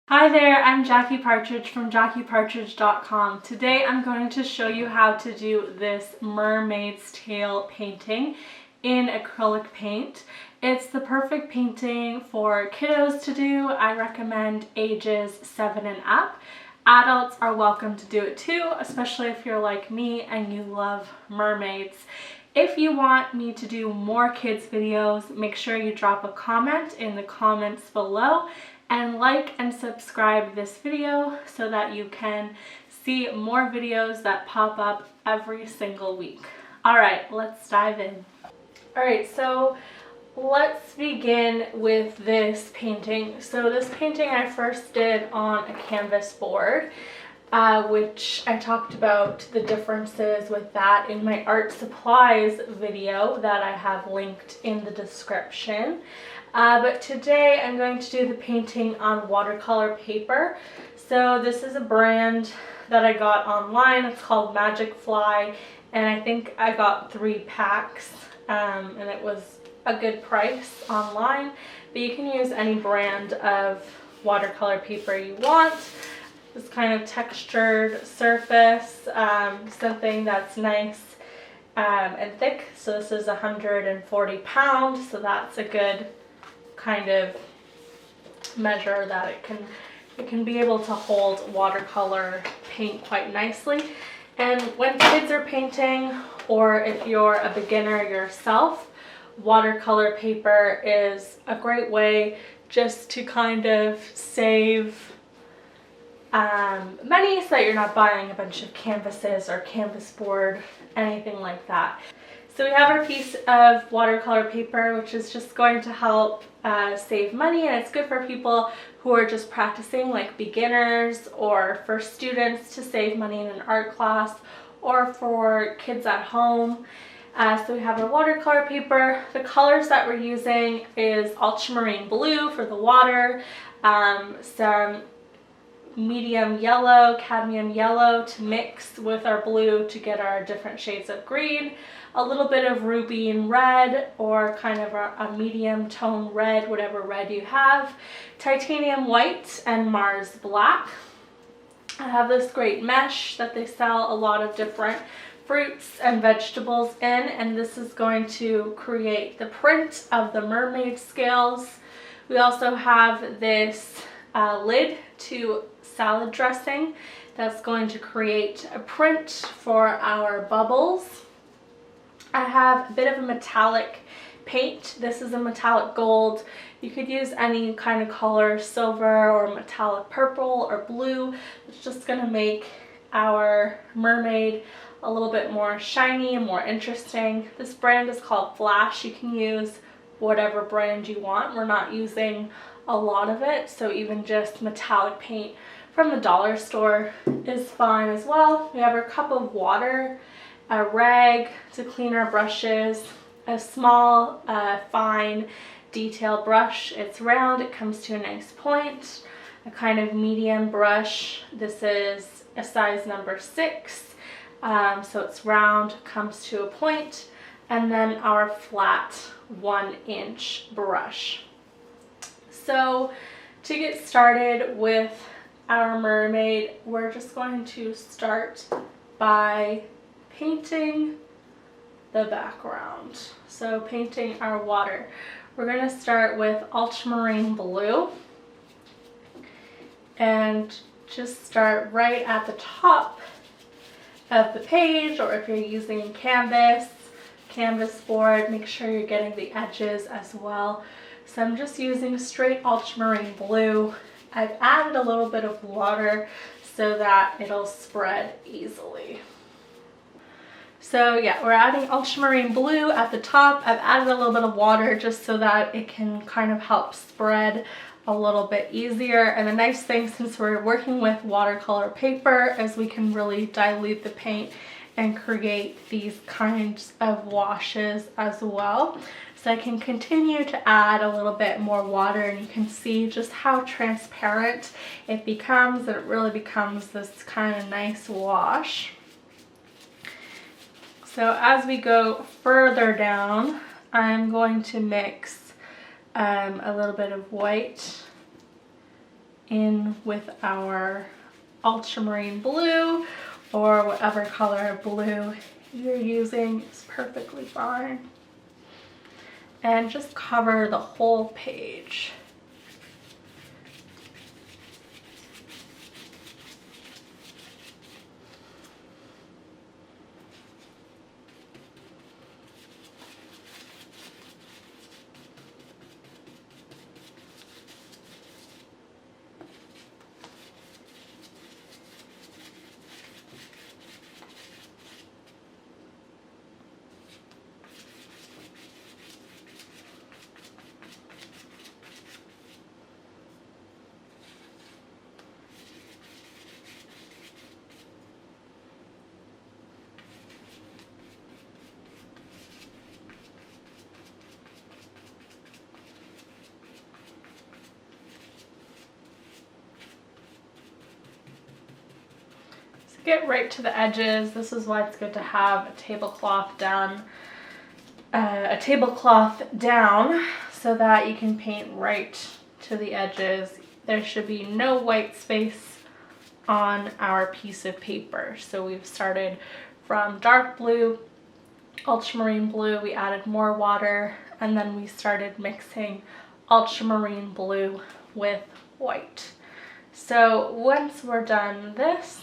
Hi there, I'm Jackie Partridge from JackiePartridge.com. Today I'm going to show you how to do this mermaid's tail painting in acrylic paint. It's the perfect painting for kiddos to do. I recommend ages 7 and up. Adults are welcome to do it too, especially if you're like me and you love mermaids. If you want me to do more kids videos, make sure you drop a comment in the comments below and like and subscribe this video so that you can see more videos that pop up every single week. Alright, let's dive in. Alright, so let's begin with this painting. So this painting I first did on a canvas board, which I talked about the differences with that in my art supplies video that I have linked in the description. But today I'm going to do the painting on watercolor paper. So this is a brand that I got online. It's called Magic Fly, and I think I got 3 packs, and it was a good price online. But you can use any brand of watercolor paper you want. This kind of textured surface, something that's nice and thick. So this is 140 pounds, so that's a good kind of measure that it can be able to hold watercolor paint quite nicely. And when kids are painting, or if you're a beginner yourself, watercolor paper is a great way just to kind of save money so that you're not buying a bunch of canvases or canvas board, anything like that. So we have our piece of watercolor paper, which is just going to help save money, and it's good for people who are just practicing, like beginners, or for students to save money in an art class, or for kids at home. So we have our watercolor paper. The colors that we're using is ultramarine blue for the water, some medium yellow, cadmium yellow to mix with our blue to get our different shades of green, a little bit of ruby and red, or kind of a medium tone red, whatever red you have, titanium white, and Mars black. I have this great mesh that they sell a lot of different fruits and vegetables in, and this is going to create the print of the mermaid scales. We also have this lid to salad dressing that's going to create a print for our bubbles. I have a bit of a metallic paint. This is a metallic gold. You could use any kind of color, silver or metallic purple or blue. It's just going to make our mermaid a little bit more shiny and more interesting. This brand is called Flash. You can use whatever brand you want. We're not using a lot of it, so even just metallic paint from the dollar store is fine as well. We have our cup of water, a rag to clean our brushes, a small fine detail brush. It's round, it comes to a nice point, a kind of medium brush. This is a size number 6, so it's round, comes to a point, and then our flat 1-inch brush. So to get started with our mermaid, we're just going to start by painting the background. So painting our water. We're going to start with ultramarine blue and just start right at the top of the page, or if you're using canvas board, make sure you're getting the edges as well. So I'm just using straight ultramarine blue. I've added a little bit of water so that it'll spread easily. So yeah, we're adding ultramarine blue at the top. I've added a little bit of water just so that it can kind of help spread a little bit easier. And the nice thing, since we're working with watercolor paper, is we can really dilute the paint and create these kinds of washes as well. So I can continue to add a little bit more water, and you can see just how transparent it becomes, and it really becomes this kind of nice wash. So as we go further down, I'm going to mix a little bit of white in with our ultramarine blue, or whatever color of blue you're using is perfectly fine. And just cover the whole page. Get right to the edges. This is why it's good to have a tablecloth down so that you can paint right to the edges. There should be no white space on our piece of paper. So we've started from dark blue, ultramarine blue, we added more water, and then we started mixing ultramarine blue with white. So once we're done this,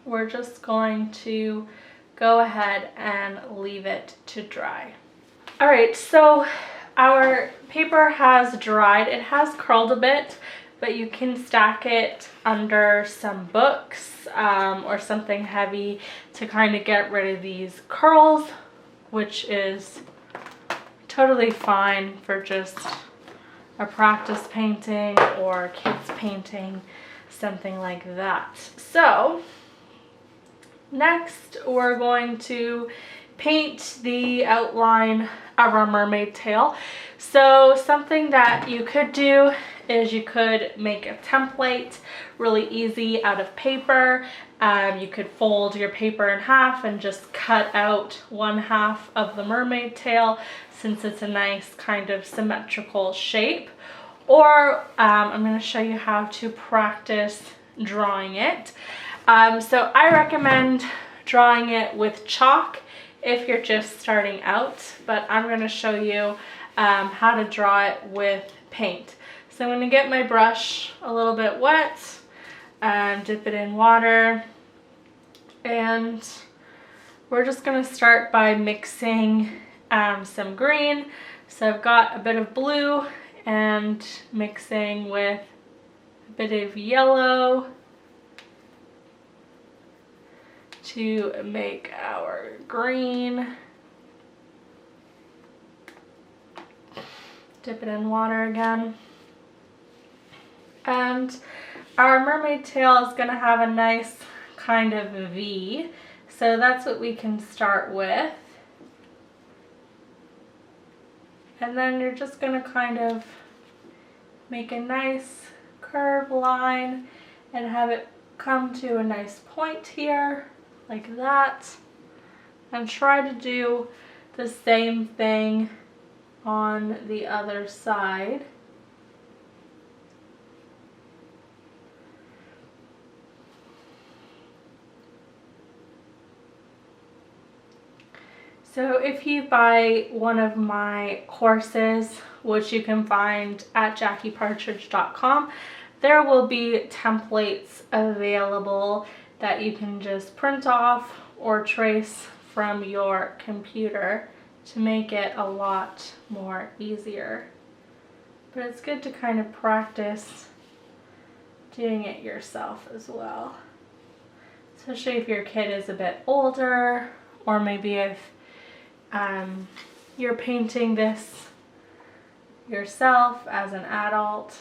we're just going to go ahead and leave it to dry. All right, so our paper has dried. It has curled a bit, but you can stack it under some books or something heavy to kind of get rid of these curls, which is totally fine for just a practice painting or kids painting, something like that. So next, we're going to paint the outline of our mermaid tail. So something that you could do is you could make a template really easy out of paper. You could fold your paper in half and just cut out one half of the mermaid tail, since it's a nice kind of symmetrical shape. Or I'm going to show you how to practice drawing it. So I recommend drawing it with chalk if you're just starting out, but I'm going to show you how to draw it with paint. So I'm going to get my brush a little bit wet, dip it in water, and we're just going to start by mixing some green. So I've got a bit of blue and mixing with a bit of yellow to make our green. Dip it in water again. And our mermaid tail is going to have a nice kind of V. So that's what we can start with. And then you're just going to kind of make a nice curved line and have it come to a nice point here, like that, and try to do the same thing on the other side. So if you buy one of my courses, which you can find at JackiePartridge.com, there will be templates available that you can just print off or trace from your computer to make it a lot more easier. But it's good to kind of practice doing it yourself as well, especially if your kid is a bit older, or maybe if you're painting this yourself as an adult.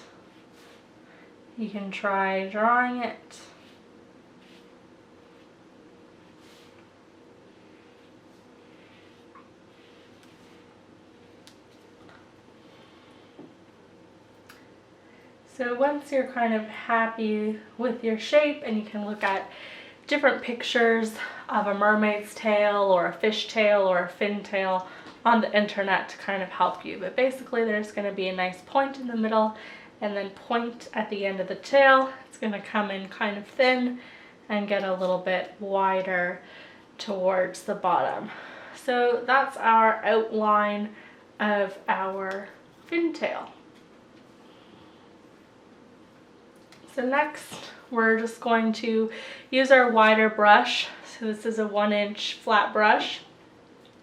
You can try drawing it. So once you're kind of happy with your shape, and you can look at different pictures of a mermaid's tail or a fish tail or a fin tail on the internet to kind of help you. But basically there's going to be a nice point in the middle, and then point at the end of the tail. It's going to come in kind of thin and get a little bit wider towards the bottom. So that's our outline of our fin tail. So next we're just going to use our wider brush. So this is a 1-inch flat brush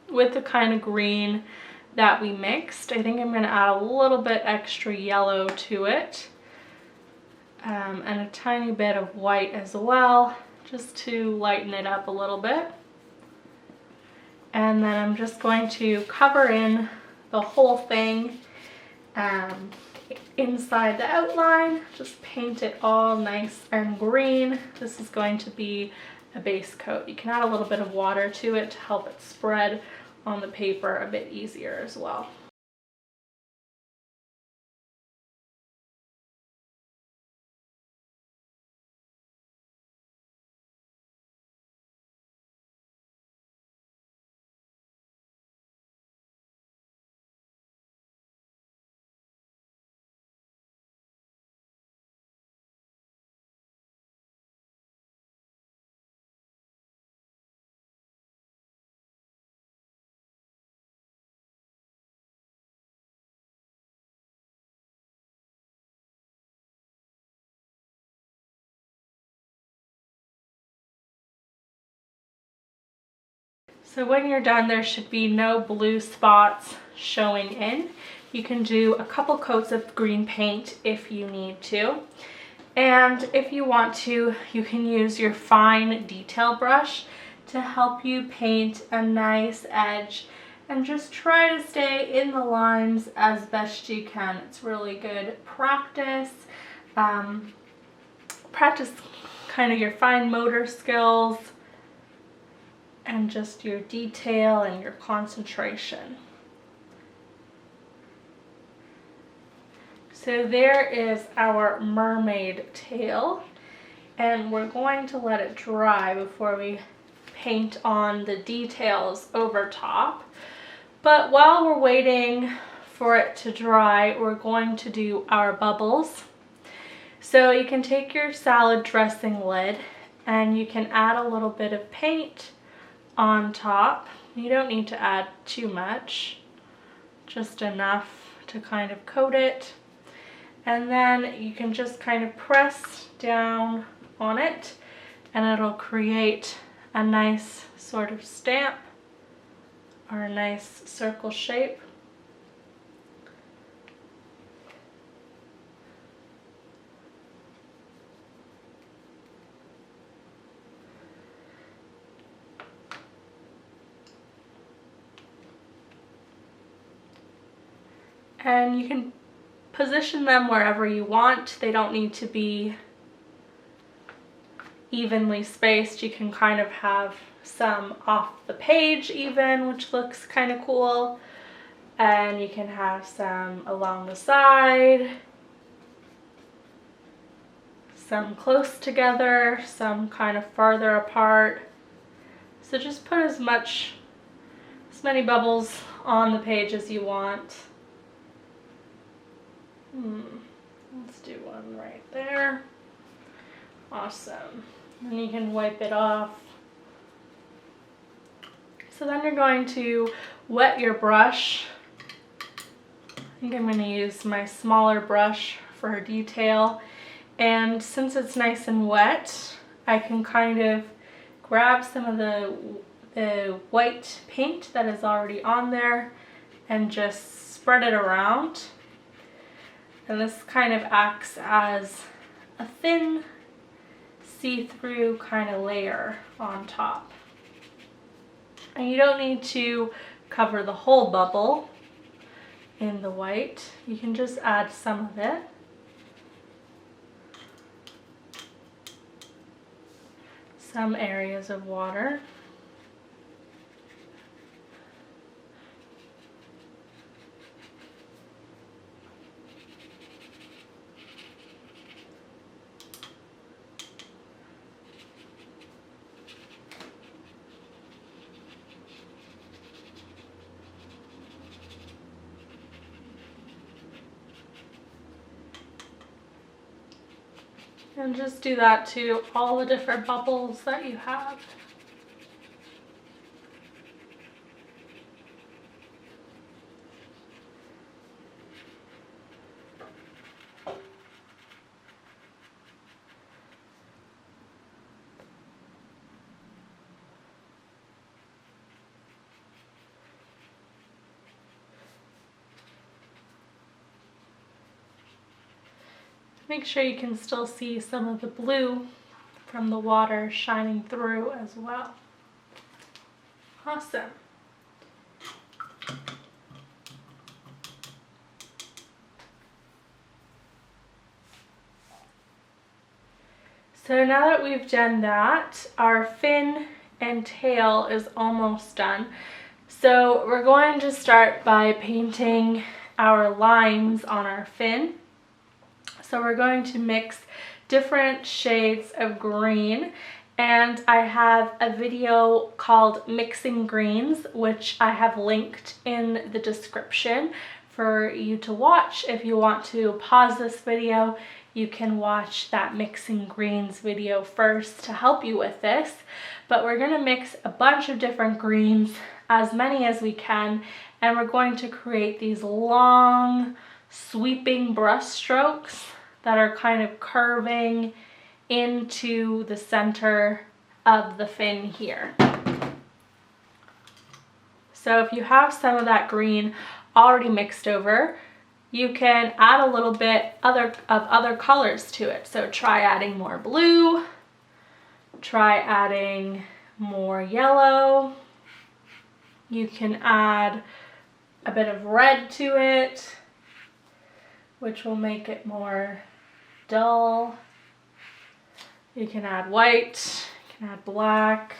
with the kind of green that we mixed. I think I'm going to add a little bit extra yellow to it, and a tiny bit of white as well, just to lighten it up a little bit. And then I'm just going to cover in the whole thing inside the outline. Just paint it all nice and green. This is going to be a base coat. You can add a little bit of water to it to help it spread on the paper a bit easier as well. So when you're done, there should be no blue spots showing in. You can do a couple coats of green paint if you need to. And if you want to, you can use your fine detail brush to help you paint a nice edge, and just try to stay in the lines as best you can. It's really good practice. Practice kind of your fine motor skills and just your detail and your concentration. So there is our mermaid tail, and we're going to let it dry before we paint on the details over top. But while we're waiting for it to dry, we're going to do our bubbles. So you can take your salad dressing lid and you can add a little bit of paint on top. You don't need to add too much, just enough to kind of coat it. And then you can just kind of press down on it and it'll create a nice sort of stamp or a nice circle shape. And you can position them wherever you want. They don't need to be evenly spaced. You can kind of have some off the page even, which looks kind of cool. And you can have some along the side, some close together, some kind of farther apart. So just put as many bubbles on the page as you want. Let's do one right there. Awesome. Then you can wipe it off. So then you're going to wet your brush. I think I'm going to use my smaller brush for detail. And since it's nice and wet, I can kind of grab some of the white paint that is already on there and just spread it around. And this kind of acts as a thin, see-through kind of layer on top. And you don't need to cover the whole bubble in the white. You can just add some of it. Some areas of water. And just do that to all the different bubbles that you have. Make sure you can still see some of the blue from the water shining through as well. Awesome. So now that we've done that, our fin and tail is almost done. So we're going to start by painting our lines on our fin. So we're going to mix different shades of green, and I have a video called Mixing Greens, which I have linked in the description for you to watch. If you want to pause this video, you can watch that Mixing Greens video first to help you with this. But we're going to mix a bunch of different greens, as many as we can, and we're going to create these long sweeping brush strokes that are kind of curving into the center of the fin here. So if you have some of that green already mixed over, you can add a little bit of other colors to it. So try adding more blue, try adding more yellow. You can add a bit of red to it, which will make it more dull. You can add white, you can add black.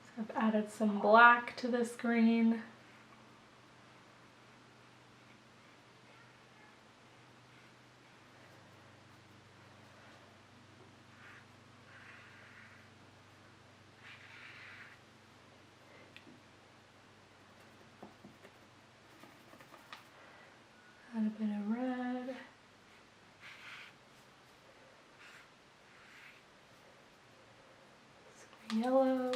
So I've added some black to this green. Add a bit of red. Some yellow.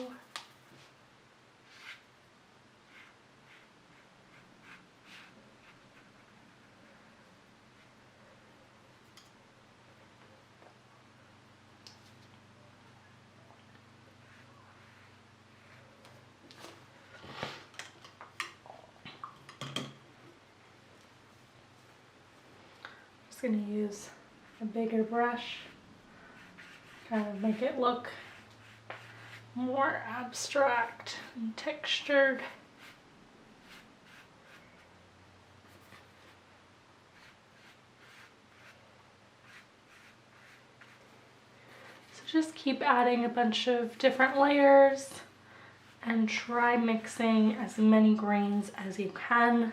Going to use a bigger brush, kind of make it look more abstract and textured. So just keep adding a bunch of different layers and try mixing as many greens as you can.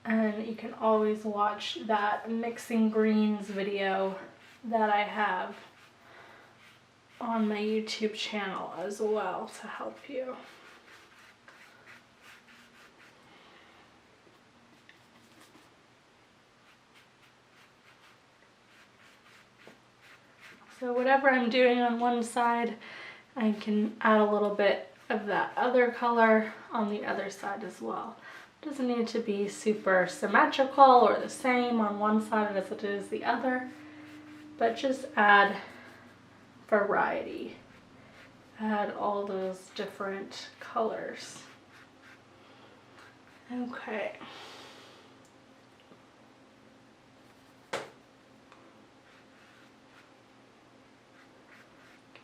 And you can always watch that Mixing Greens video that I have on my YouTube channel as well to help you. So whatever I'm doing on one side, I can add a little bit of that other color on the other side as well. Doesn't need to be super symmetrical or the same on one side as it is the other, but just add variety. Add all those different colors. Okay.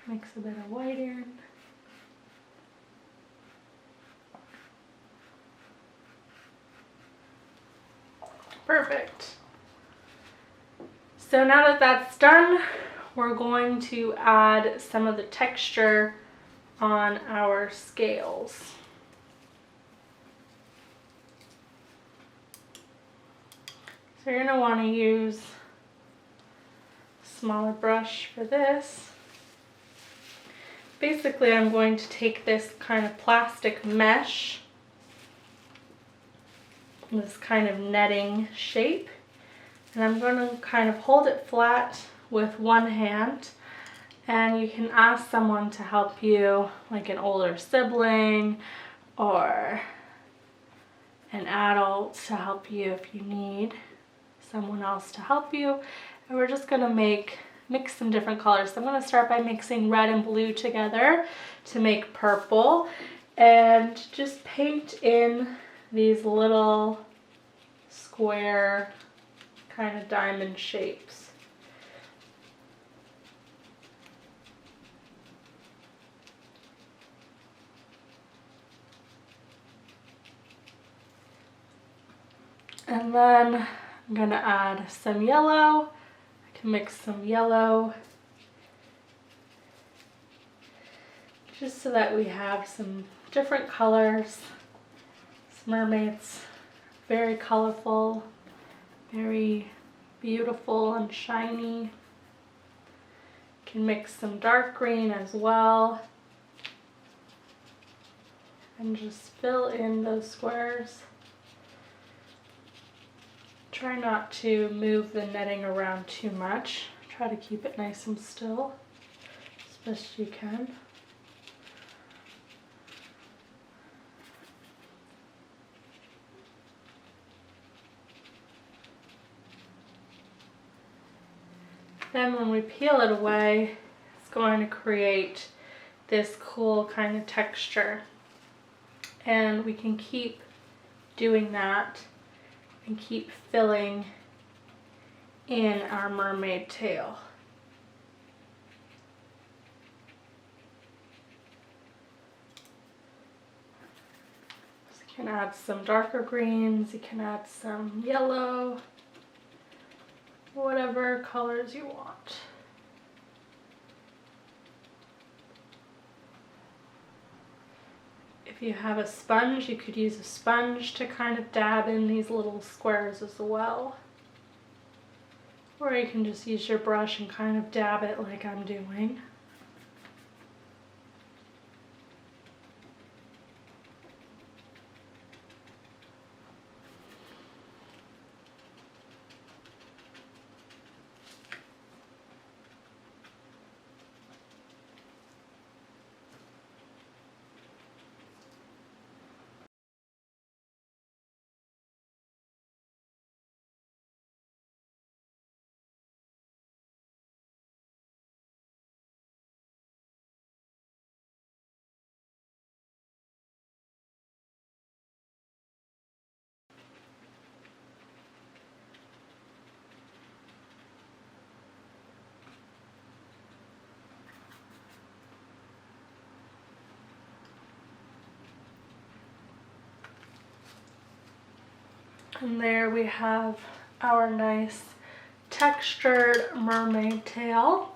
Mix a bit of white in. Perfect. So now that that's done, we're going to add some of the texture on our scales. So So you're going to want to use a smaller brush for this. Basically, I'm going to take this kind of plastic mesh, this kind of netting shape, and I'm going to kind of hold it flat with one hand, and you can ask someone to help you, like an older sibling or an adult to help you if you need someone else to help you. And we're just going to mix some different colors. So I'm going to start by mixing red and blue together to make purple, and just paint in these little square kind of diamond shapes. And then I'm going to add some yellow. I can mix some yellow just so that we have some different colors. This mermaid's very colorful, very beautiful and shiny. Can mix some dark green as well and just fill in those squares. Try not to move the netting around too much. Try to keep it nice and still as best you can. Then when we peel it away, it's going to create this cool kind of texture. And we can keep doing that and keep filling in our mermaid tail. So you can add some darker greens, you can add some yellow, whatever colors you want. If you have a sponge, you could use a sponge to kind of dab in these little squares as well. Or you can just use your brush and kind of dab it like I'm doing. And there we have our nice textured mermaid tail.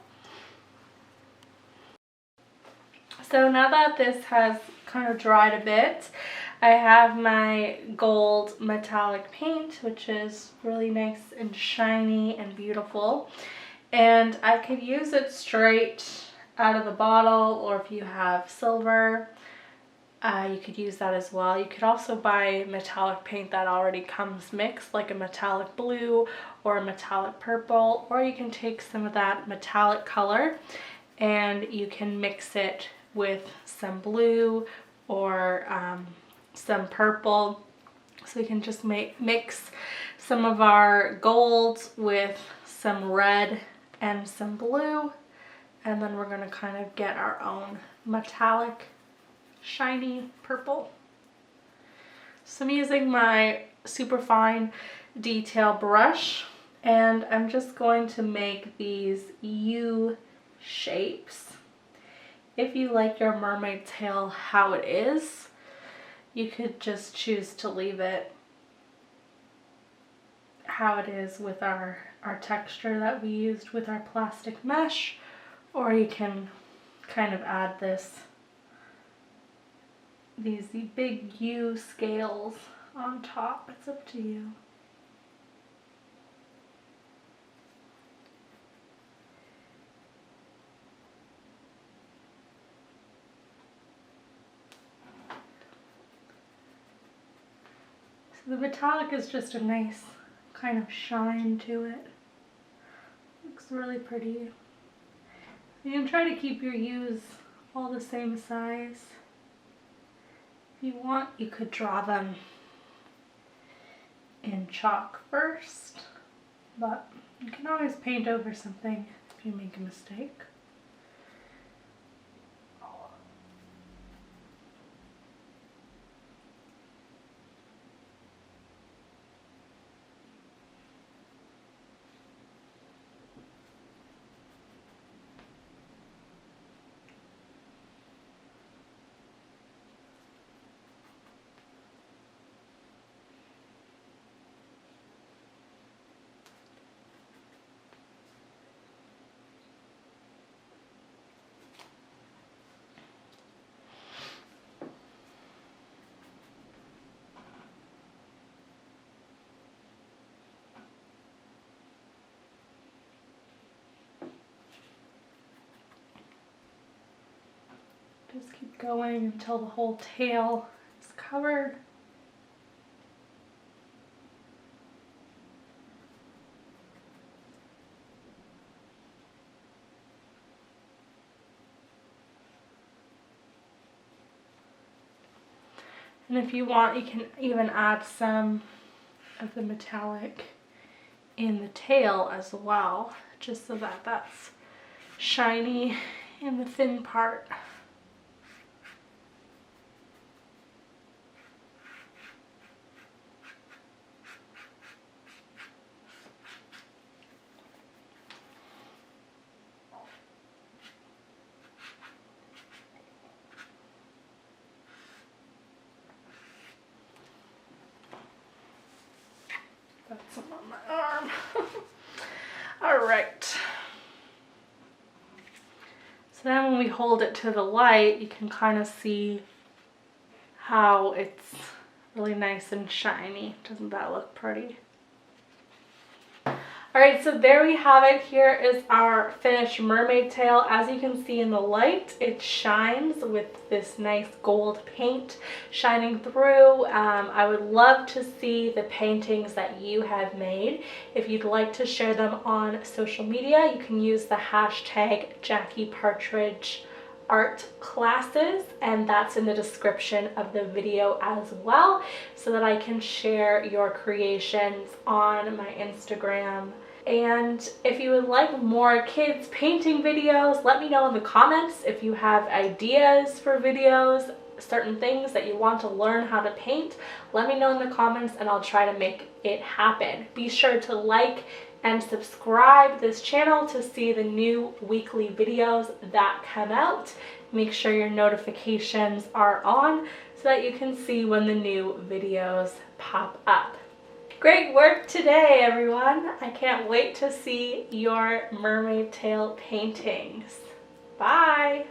So now that this has kind of dried a bit, I have my gold metallic paint, which is really nice and shiny and beautiful. And I could use it straight out of the bottle, or if you have silver, you could use that as well. You could also buy metallic paint that already comes mixed, like a metallic blue or a metallic purple, or you can take some of that metallic color and you can mix it with some blue or some purple. So we can just mix some of our golds with some red and some blue, and then we're going to kind of get our own metallic shiny purple. So I'm using my super fine detail brush, and I'm just going to make these U shapes. If you like your mermaid tail how it is, you could just choose to leave it how it is with our texture that we used with our plastic mesh, or you can kind of add these big U scales on top. It's up to you. So the metallic is just a nice kind of shine to it. Looks really pretty. You can try to keep your U's all the same size. If you want, you could draw them in chalk first, but you can always paint over something if you make a mistake. Just keep going until the whole tail is covered. And if you want, you can even add some of the metallic in the tail as well, just so that that's shiny in the thin part. That's some on my arm. All right. So then when we hold it to the light, you can kind of see how it's really nice and shiny. Doesn't that look pretty? Alright, so there we have it. Here is our finished mermaid tail. As you can see in the light, it shines with this nice gold paint shining through. I would love to see the paintings that you have made. If you'd like to share them on social media, you can use the hashtag Jackie Partridge art classes, and that's in the description of the video as well, so that I can share your creations on my Instagram. And if you would like more kids painting videos, let me know in the comments. If you have ideas for videos, certain things that you want to learn how to paint, let me know in the comments and I'll try to make it happen. Be sure to like and subscribe this channel to see the new weekly videos that come out. Make sure your notifications are on so that you can see when the new videos pop up. Great work today, everyone. I can't wait to see your mermaid tail paintings. Bye.